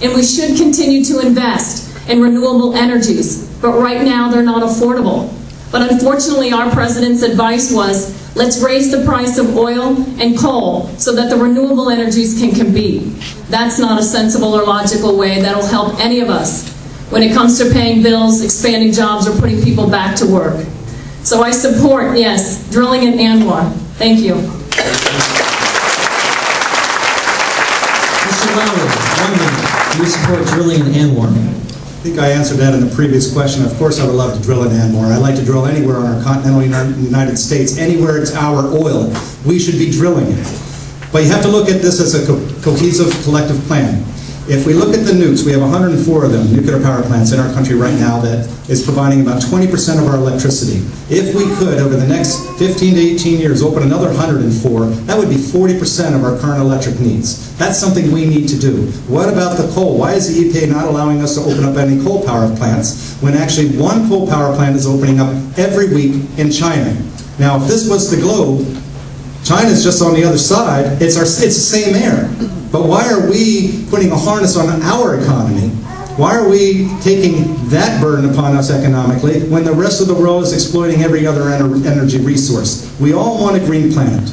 And we should continue to invest in renewable energies, but right now they're not affordable. But unfortunately, our president's advice was, let's raise the price of oil and coal so that the renewable energies can compete. That's not a sensible or logical way that'll help any of us when it comes to paying bills, expanding jobs, or putting people back to work. So I support, yes, drilling in Anwar. Thank you. Mr. Lowry, 1 minute. Do you support drilling in Anwar? I think I answered that in the previous question. Of course I would love to drill in Anwar. I'd like to drill anywhere on our continental United States. Anywhere it's our oil, we should be drilling it. But you have to look at this as a cohesive, collective plan. If we look at the nukes, we have 104 of them, nuclear power plants in our country right now that is providing about 20% of our electricity. If we could, over the next 15 to 18 years, open another 104, that would be 40% of our current electric needs. That's something we need to do. What about the coal? Why is the EPA not allowing us to open up any coal power plants when actually one coal power plant is opening up every week in China? Now, if this was the globe, China's just on the other side. It's the same air. But why are we putting a harness on our economy? Why are we taking that burden upon us economically when the rest of the world is exploiting every other energy resource? We all want a green planet.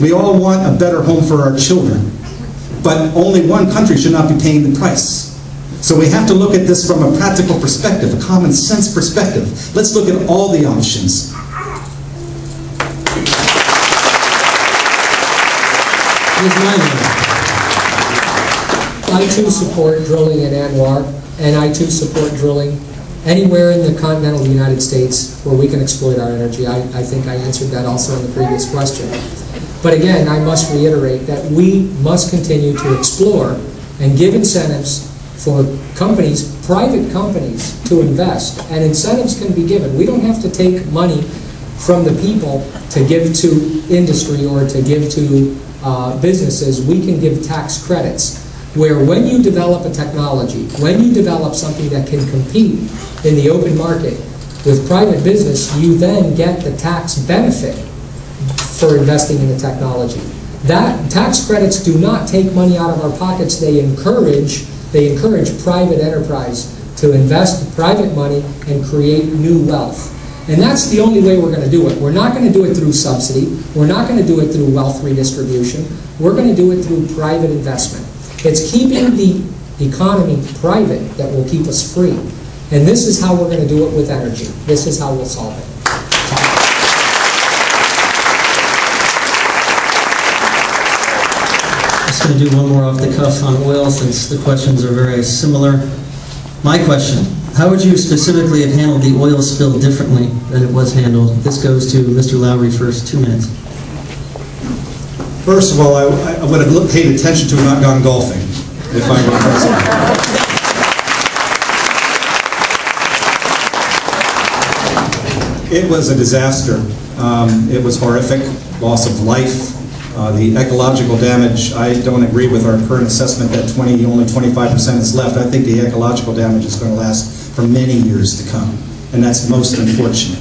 We all want a better home for our children. But only one country should not be paying the price. So we have to look at this from a practical perspective, a common sense perspective. Let's look at all the options. I too support drilling in Anwar, and I too support drilling anywhere in the continental United States where we can exploit our energy. I think I answered that also in the previous question. But again, I must reiterate that we must continue to explore and give incentives for companies, private companies, to invest. And incentives can be given. We don't have to take money from the people to give to industry or to give to businesses. We can give tax credits where when you develop a technology, when you develop something that can compete in the open market with private business, you then get the tax benefit for investing in the technology. That tax credits do not take money out of our pockets. They encourage private enterprise to invest private money and create new wealth. And that's the only way we're going to do it. We're not going to do it through subsidy. We're not going to do it through wealth redistribution. We're going to do it through private investment. It's keeping the economy private that will keep us free. And this is how we're going to do it with energy. This is how we'll solve it. I'm just going to do one more off the cuff on oil since the questions are very similar. My question, how would you specifically have handled the oil spill differently than it was handled? This goes to Mr. Lowry first, 2 minutes. First of all, I would have paid attention to and not gone golfing if I were president. It was a disaster. It was horrific, loss of life. The ecological damage, I don't agree with our current assessment that only 25% is left. I think the ecological damage is going to last for many years to come, and that's most unfortunate.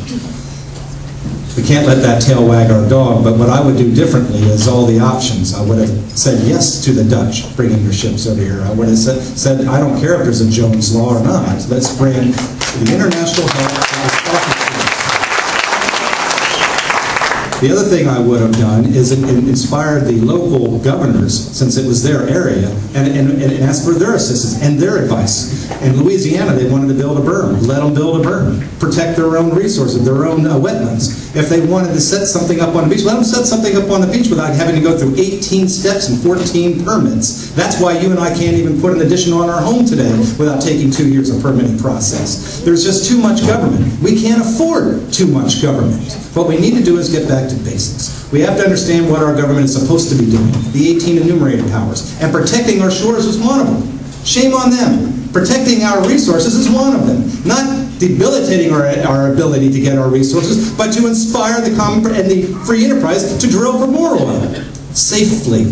We can't let that tail wag our dog, but what I would do differently is all the options. I would have said yes to the Dutch bringing their ships over here. I would have said I don't care if there's a Jones Law or not. Let's bring the international help. The other thing I would have done is inspired the local governors, since it was their area, and asked for their assistance and their advice. In Louisiana, they wanted to build a berm. Let them build a berm. Protect their own resources, their own wetlands. If they wanted to set something up on the beach, let them set something up on the beach without having to go through 18 steps and 14 permits. That's why you and I can't even put an addition on our home today without taking 2 years of permitting process. There's just too much government. We can't afford too much government. What we need to do is get back to basics. We have to understand what our government is supposed to be doing, the 18 enumerated powers, and protecting our shores is one of them. Shame on them. Protecting our resources is one of them. Not debilitating our ability to get our resources, but to inspire the common and the free enterprise to drill for more oil safely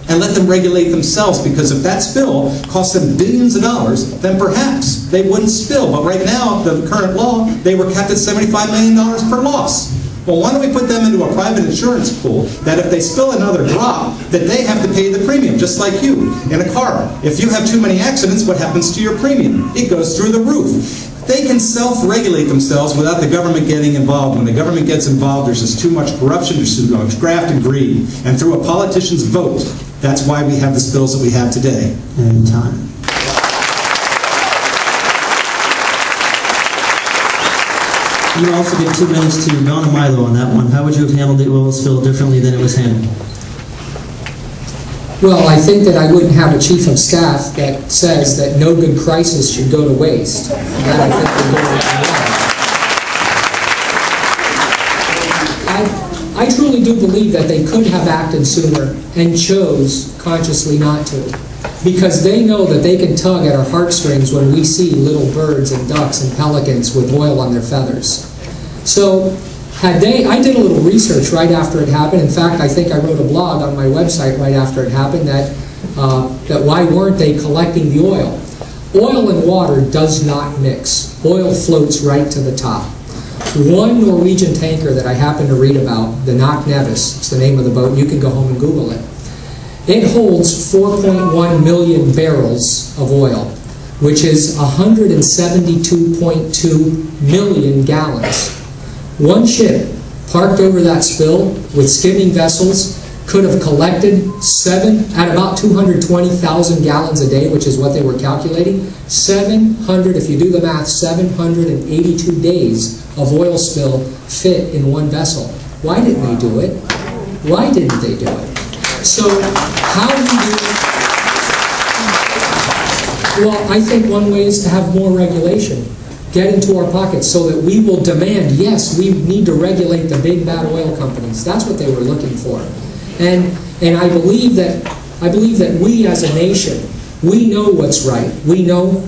and let them regulate themselves, because if that spill cost them billions of dollars, then perhaps they wouldn't spill. But right now, the current law, they were capped at $75 million per loss. Well, why don't we put them into a private insurance pool that if they spill another drop, that they have to pay the premium, just like you in a car. If you have too many accidents, what happens to your premium? It goes through the roof. They can self-regulate themselves without the government getting involved. When the government gets involved, there's just too much corruption, there's too much graft and greed. And through a politician's vote, that's why we have the spills that we have today. And time. You also give 2 minutes to Donna Milo on that one. How would you have handled the oil spill differently than it was handled? Well, I think that I wouldn't have a chief of staff that says that no good crisis should go to waste. That I think would go I truly do believe that they could have acted sooner and chose consciously not to, because they know that they can tug at our heartstrings when we see little birds and ducks and pelicans with oil on their feathers. So I did a little research right after it happened. In fact, I think I wrote a blog on my website right after it happened that why weren't they collecting the oil? Oil and water does not mix. Oil floats right to the top. One Norwegian tanker that I happened to read about, the Knock Nevis, it's the name of the boat, you can go home and Google it. It holds 4.1 million barrels of oil, which is 172.2 million gallons. One ship parked over that spill with skimming vessels could have collected at about 220,000 gallons a day, which is what they were calculating. 700, if you do the math, 782 days of oil spill fit in one vessel. Why didn't they do it? Why didn't they do it? So how do you do it? Well, I think one way is to have more regulation. Get into our pockets so that we will demand, yes, we need to regulate the big bad oil companies. That's what they were looking for. And I believe that we as a nation, we know what's right. We know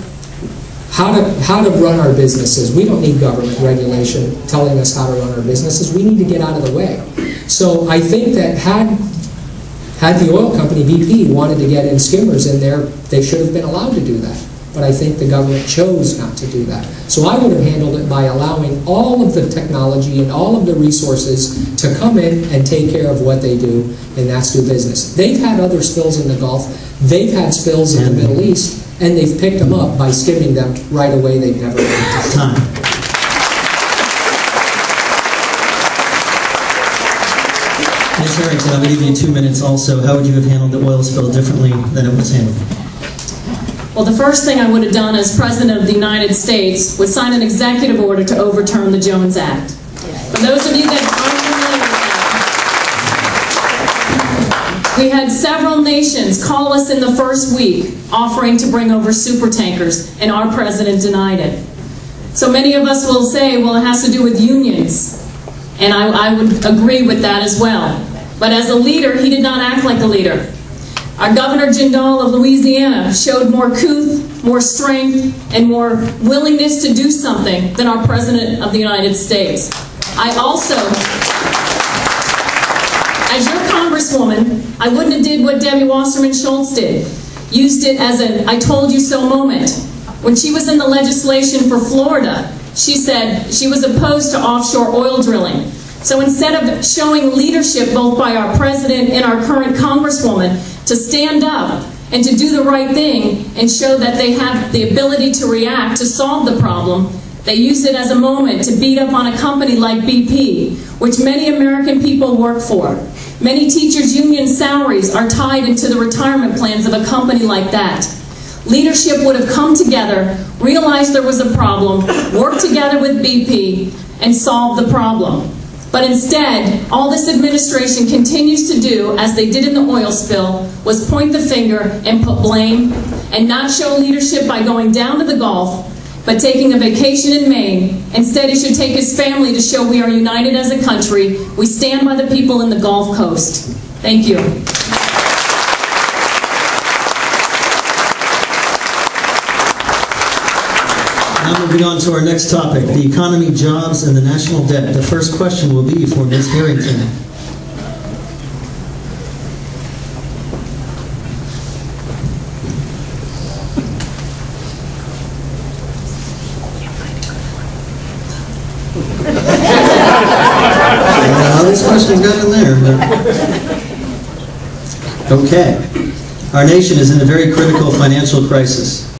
how to run our businesses. We don't need government regulation telling us how to run our businesses. We need to get out of the way. So I think that had the oil company, BP, wanted to get in skimmers in there, they should have been allowed to do that. But I think the government chose not to do that. So I would have handled it by allowing all of the technology and all of the resources to come in and take care of what they do, and that's do business. They've had other spills in the Gulf. They've had spills in the Middle East, and they've picked them up by skimming them right away. They've never had time. Ms. Harrington, I'm going to give you 2 minutes also. How would you have handled the oil spill differently than it was handled? Well, the first thing I would have done as President of the United States was sign an executive order to overturn the Jones Act. For those of you that aren't familiar with that, we had several nations call us in the first week offering to bring over supertankers, and our president denied it. So many of us will say, well, it has to do with unions. And I would agree with that as well. But as a leader, he did not act like a leader. Our Governor Jindal of Louisiana showed more couth, more strength, and more willingness to do something than our President of the United States. I also, as your Congresswoman, I wouldn't have did what Debbie Wasserman Schultz did. Used it as an I told you so moment. When she was in the legislation for Florida, she said she was opposed to offshore oil drilling. So instead of showing leadership both by our President and our current Congresswoman to stand up and to do the right thing and show that they have the ability to react to solve the problem, they used it as a moment to beat up on a company like BP, which many American people work for. Many teachers' union salaries are tied into the retirement plans of a company like that. Leadership would have come together, realized there was a problem, worked together with BP, and solved the problem. But instead, all this administration continues to do, as they did in the oil spill, was point the finger and put blame, and not show leadership by going down to the Gulf, but taking a vacation in Maine. Instead, he should take his family to show we are united as a country. We stand by the people in the Gulf Coast. Thank you. Now moving on to our next topic, the economy, jobs, and the national debt. The first question will be for Ms. Harrington. something good in there. But... Okay. Our nation is in a very critical financial crisis.